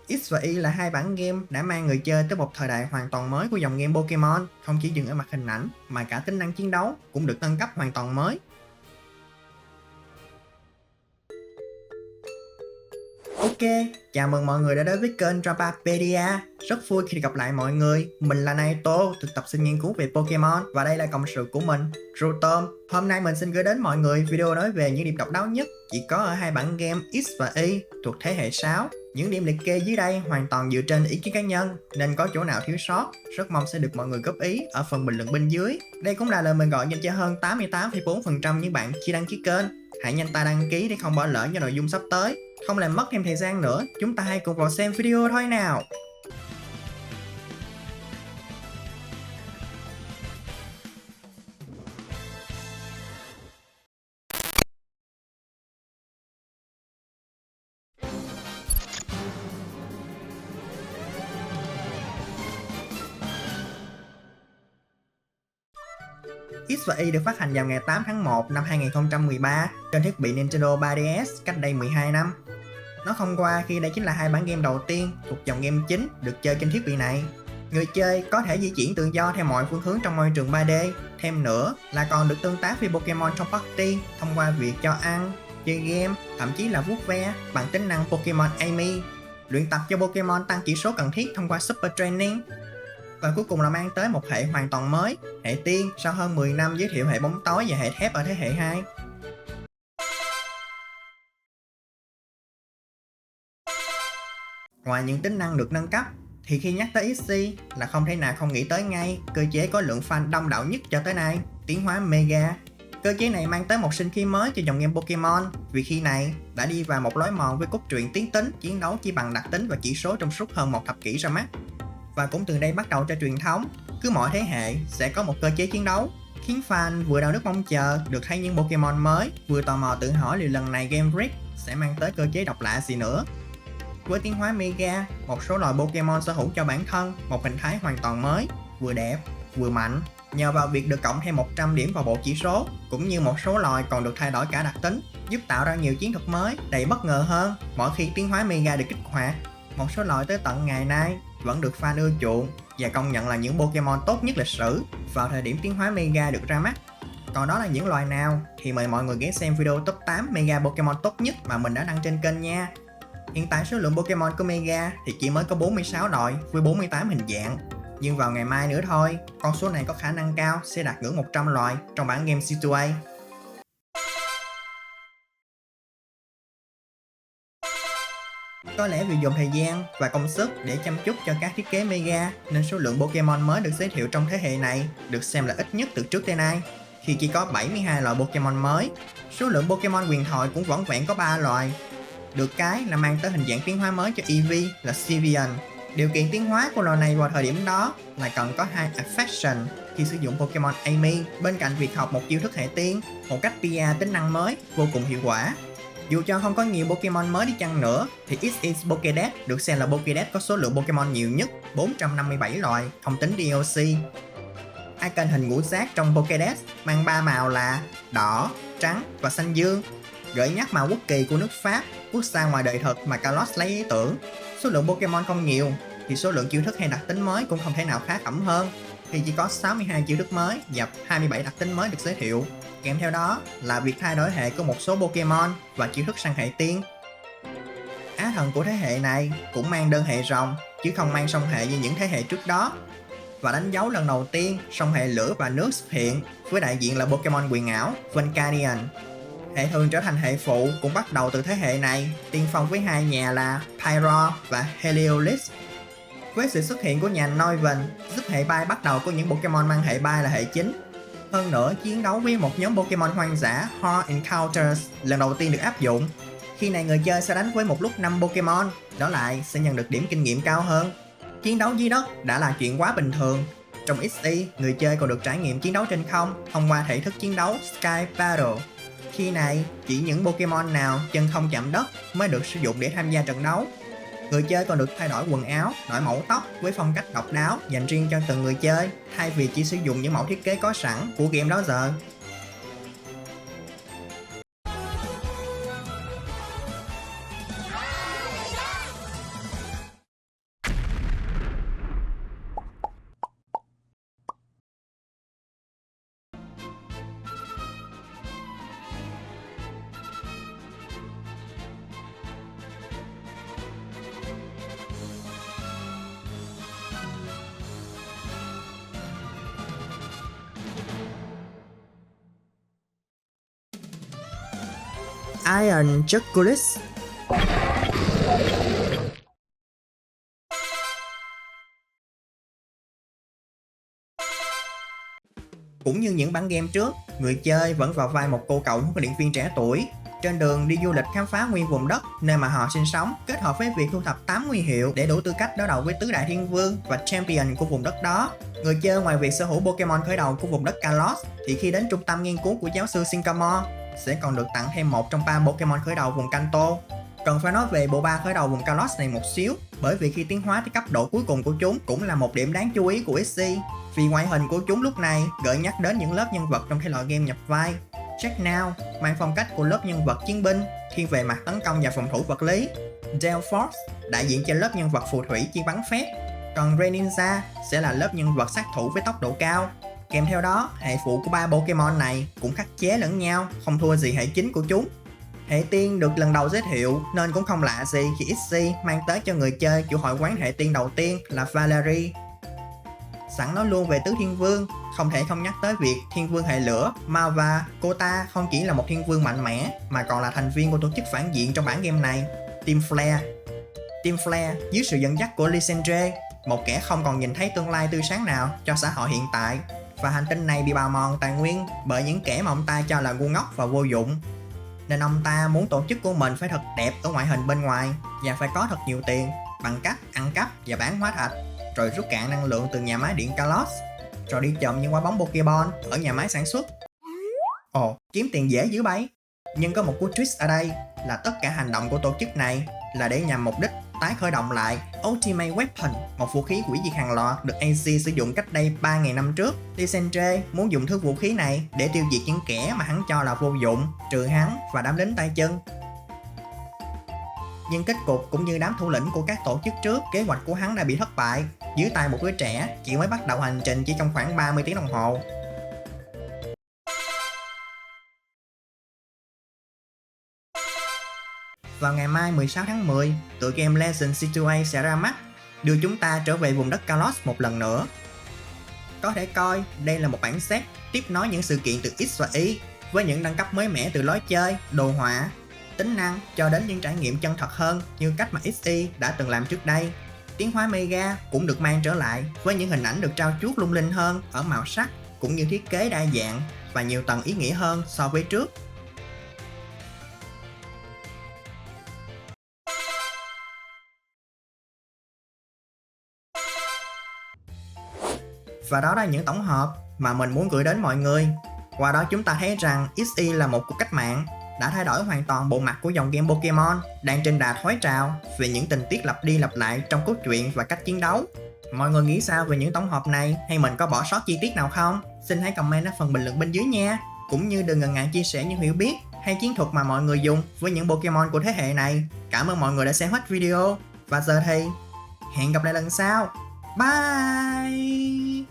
X và Y là hai bản game đã mang người chơi tới một thời đại hoàn toàn mới của dòng game Pokemon, không chỉ dừng ở mặt hình ảnh mà cả tính năng chiến đấu cũng được nâng cấp hoàn toàn mới. Ok, chào mừng mọi người đã đến với kênh Drapapedia. Rất vui khi gặp lại mọi người. Mình là Naito, thực tập sinh nghiên cứu về Pokemon và đây là cộng sự của mình, Rotom. Hôm nay mình xin gửi đến mọi người video nói về những điểm độc đáo nhất chỉ có ở hai bản game X và Y thuộc thế hệ 6. Những điểm liệt kê dưới đây hoàn toàn dựa trên ý kiến cá nhân, nên có chỗ nào thiếu sót, rất mong sẽ được mọi người góp ý ở phần bình luận bên dưới. Đây cũng là lời mời gọi dành cho hơn 88,4% những bạn chưa đăng ký kênh. Hãy nhanh tay đăng ký để không bỏ lỡ những nội dung sắp tới. Không làm mất thêm thời gian nữa, chúng ta hãy cùng vào xem video thôi nào. X và Y được phát hành vào ngày 8 tháng 1 năm 2013 trên thiết bị Nintendo 3DS cách đây 12 năm. Nó không qua khi đây chính là hai bản game đầu tiên thuộc dòng game chính được chơi trên thiết bị này. Người chơi có thể di chuyển tự do theo mọi phương hướng trong môi trường 3D. Thêm nữa là còn được tương tác với Pokemon trong party thông qua việc cho ăn, chơi game, thậm chí là vuốt ve bằng tính năng Pokemon Amy. Luyện tập cho Pokemon tăng chỉ số cần thiết thông qua Super Training. Và cuối cùng là mang tới một hệ hoàn toàn mới, hệ tiên sau hơn 10 năm giới thiệu hệ bóng tối và hệ thép ở thế hệ 2. Ngoài những tính năng được nâng cấp, thì khi nhắc tới XC là không thể nào không nghĩ tới ngay cơ chế có lượng fan đông đảo nhất cho tới nay, tiến hóa Mega. Cơ chế này mang tới một sinh khí mới cho dòng game Pokemon, vì khi này đã đi vào một lối mòn với cốt truyện tiến tính chiến đấu chỉ bằng đặc tính và chỉ số trong suốt hơn một thập kỷ ra mắt. Và cũng từ đây bắt đầu cho truyền thống, cứ mỗi thế hệ sẽ có một cơ chế chiến đấu, khiến fan vừa đau nước mong chờ được thấy những Pokemon mới, vừa tò mò tự hỏi liệu lần này Game Freak sẽ mang tới cơ chế độc lạ gì nữa. Với tiến hóa Mega, một số loài Pokemon sở hữu cho bản thân một hình thái hoàn toàn mới, vừa đẹp, vừa mạnh, nhờ vào việc được cộng thêm 100 điểm vào bộ chỉ số, cũng như một số loài còn được thay đổi cả đặc tính, giúp tạo ra nhiều chiến thuật mới đầy bất ngờ hơn mỗi khi tiến hóa Mega được kích hoạt. Một số loài tới tận ngày nay vẫn được fan ưa chuộng và công nhận là những Pokemon tốt nhất lịch sử vào thời điểm tiến hóa Mega được ra mắt. Còn đó là những loài nào thì mời mọi người ghé xem video top 8 Mega Pokemon tốt nhất mà mình đã đăng trên kênh nha. Hiện tại số lượng Pokemon của Mega thì chỉ mới có 46 loài với 48 hình dạng. Nhưng vào ngày mai nữa thôi, con số này có khả năng cao sẽ đạt ngưỡng 100 loài trong bản game C2A. Có lẽ vì dùng thời gian và công sức để chăm chút cho các thiết kế Mega nên số lượng Pokemon mới được giới thiệu trong thế hệ này được xem là ít nhất từ trước tới nay, khi chỉ có 72 loại Pokemon mới. Số lượng Pokemon huyền thoại cũng vỏn vẹn có 3 loài. Được cái là mang tới hình dạng tiến hóa mới cho Eevee là Sylveon. Điều kiện tiến hóa của loài này vào thời điểm đó là cần có 2 Affection khi sử dụng Pokemon Amy, bên cạnh việc học một chiêu thức hệ tiên, một cách PR tính năng mới vô cùng hiệu quả. Dù cho không có nhiều Pokemon mới đi chăng nữa thì XX Pokédex được xem là Pokédex có số lượng Pokemon nhiều nhất, 457 loài, không tính DLC. Icon hình ngũ giác trong Pokédex mang 3 màu là đỏ, trắng và xanh dương, gợi nhắc màu quốc kỳ của nước Pháp, quốc gia ngoài đời thực mà Carlos lấy ý tưởng. Số lượng Pokemon không nhiều thì số lượng chiêu thức hay đặc tính mới cũng không thể nào khá khẩm hơn, thì chỉ có 62 chiêu thức mới và 27 đặc tính mới được giới thiệu. Kèm theo đó là việc thay đổi hệ của một số Pokemon và chiêu thức sang hệ tiên. Á thần của thế hệ này cũng mang đơn hệ rồng chứ không mang song hệ như những thế hệ trước đó. Và đánh dấu lần đầu tiên song hệ lửa và nước xuất hiện với đại diện là Pokemon quyền ảo Volcanion. Hệ thường trở thành hệ phụ cũng bắt đầu từ thế hệ này, tiên phong với hai nhà là Pyro và Heliolisk. Với sự xuất hiện của nhà Noivern giúp hệ bay bắt đầu có những Pokemon mang hệ bay là hệ chính. Hơn nữa, chiến đấu với một nhóm Pokemon hoang dã Horde Encounters lần đầu tiên được áp dụng. Khi này người chơi sẽ đánh với một lúc 5 Pokemon, đó lại sẽ nhận được điểm kinh nghiệm cao hơn. Chiến đấu dưới đất đã là chuyện quá bình thường. Trong XY, người chơi còn được trải nghiệm chiến đấu trên không thông qua thể thức chiến đấu Sky Battle. Khi này, chỉ những Pokemon nào chân không chạm đất mới được sử dụng để tham gia trận đấu. Người chơi còn được thay đổi quần áo, đổi mẫu tóc với phong cách độc đáo dành riêng cho từng người chơi, thay vì chỉ sử dụng những mẫu thiết kế có sẵn của game đó giờ. Iron Chocolate. Cũng như những bản game trước, người chơi vẫn vào vai một cô cậu huấn luyện viên trẻ tuổi, trên đường đi du lịch khám phá nguyên vùng đất nơi mà họ sinh sống, kết hợp với việc thu thập 8 huy hiệu để đủ tư cách đối đầu với tứ đại thiên vương và champion của vùng đất đó. Người chơi ngoài việc sở hữu Pokemon khởi đầu của vùng đất Kalos, thì khi đến trung tâm nghiên cứu của giáo sư Sycamore sẽ còn được tặng thêm một trong 3 Pokemon khởi đầu vùng Kanto. Cần phải nói về bộ ba khởi đầu vùng Kalos này một xíu, bởi vì khi tiến hóa tới cấp độ cuối cùng của chúng cũng là một điểm đáng chú ý của XY, vì ngoại hình của chúng lúc này gợi nhắc đến những lớp nhân vật trong thể loại game nhập vai. Jack Now mang phong cách của lớp nhân vật chiến binh, thiên về mặt tấn công và phòng thủ vật lý. Delphos đại diện cho lớp nhân vật phù thủy chuyên bắn phép, còn Greninja sẽ là lớp nhân vật sát thủ với tốc độ cao. Kèm theo đó, hệ phụ của ba Pokemon này cũng khắc chế lẫn nhau, không thua gì hệ chính của chúng. Hệ tiên được lần đầu giới thiệu nên cũng không lạ gì khi XY mang tới cho người chơi chủ hội quán hệ tiên đầu tiên là Valerie. Sẵn nói luôn về tứ thiên vương, không thể không nhắc tới việc thiên vương hệ lửa Malva. Cô ta không chỉ là một thiên vương mạnh mẽ mà còn là thành viên của tổ chức phản diện trong bản game này, Team Flare. Team Flare dưới sự dẫn dắt của Lysandre, một kẻ không còn nhìn thấy tương lai tươi sáng nào cho xã hội hiện tại, và hành tinh này bị bào mòn tài nguyên bởi những kẻ mà ông ta cho là ngu ngốc và vô dụng. Nên ông ta muốn tổ chức của mình phải thật đẹp ở ngoại hình bên ngoài và phải có thật nhiều tiền bằng cách ăn cắp và bán hóa thạch, rồi rút cạn năng lượng từ nhà máy điện Kalos, rồi đi trộm những quả bóng Pokeball ở nhà máy sản xuất. Ồ, kiếm tiền dễ dữ bấy. Nhưng có một cú twist ở đây là tất cả hành động của tổ chức này là để nhằm mục đích tái khởi động lại Ultimate Weapon, một vũ khí hủy diệt hàng loạt được AC sử dụng cách đây 3.000 năm trước. Lysandre muốn dùng thứ vũ khí này để tiêu diệt những kẻ mà hắn cho là vô dụng, trừ hắn và đám lính tay chân. Nhưng kết cục cũng như đám thủ lĩnh của các tổ chức trước, kế hoạch của hắn đã bị thất bại dưới tay một đứa trẻ chỉ mới bắt đầu hành trình chỉ trong khoảng 30 tiếng đồng hồ. Vào ngày mai 16 tháng 10, tựa game Legend C2A sẽ ra mắt, đưa chúng ta trở về vùng đất Kalos một lần nữa. Có thể coi đây là một bản set tiếp nối những sự kiện từ X và Y, với những nâng cấp mới mẻ từ lối chơi, đồ họa, tính năng cho đến những trải nghiệm chân thật hơn như cách mà XY đã từng làm trước đây. Tiến hóa Mega cũng được mang trở lại với những hình ảnh được trau chuốt lung linh hơn ở màu sắc cũng như thiết kế đa dạng và nhiều tầng ý nghĩa hơn so với trước. Và đó là những tổng hợp mà mình muốn gửi đến mọi người. Qua đó chúng ta thấy rằng XY là một cuộc cách mạng, đã thay đổi hoàn toàn bộ mặt của dòng game Pokemon đang trên đà thoái trào về những tình tiết lặp đi lặp lại trong cốt truyện và cách chiến đấu. Mọi người nghĩ sao về những tổng hợp này, hay mình có bỏ sót chi tiết nào không? Xin hãy comment ở phần bình luận bên dưới nha. Cũng như đừng ngần ngại chia sẻ những hiểu biết hay chiến thuật mà mọi người dùng với những Pokemon của thế hệ này. Cảm ơn mọi người đã xem hết video. Và giờ thì hẹn gặp lại lần sau. Bye.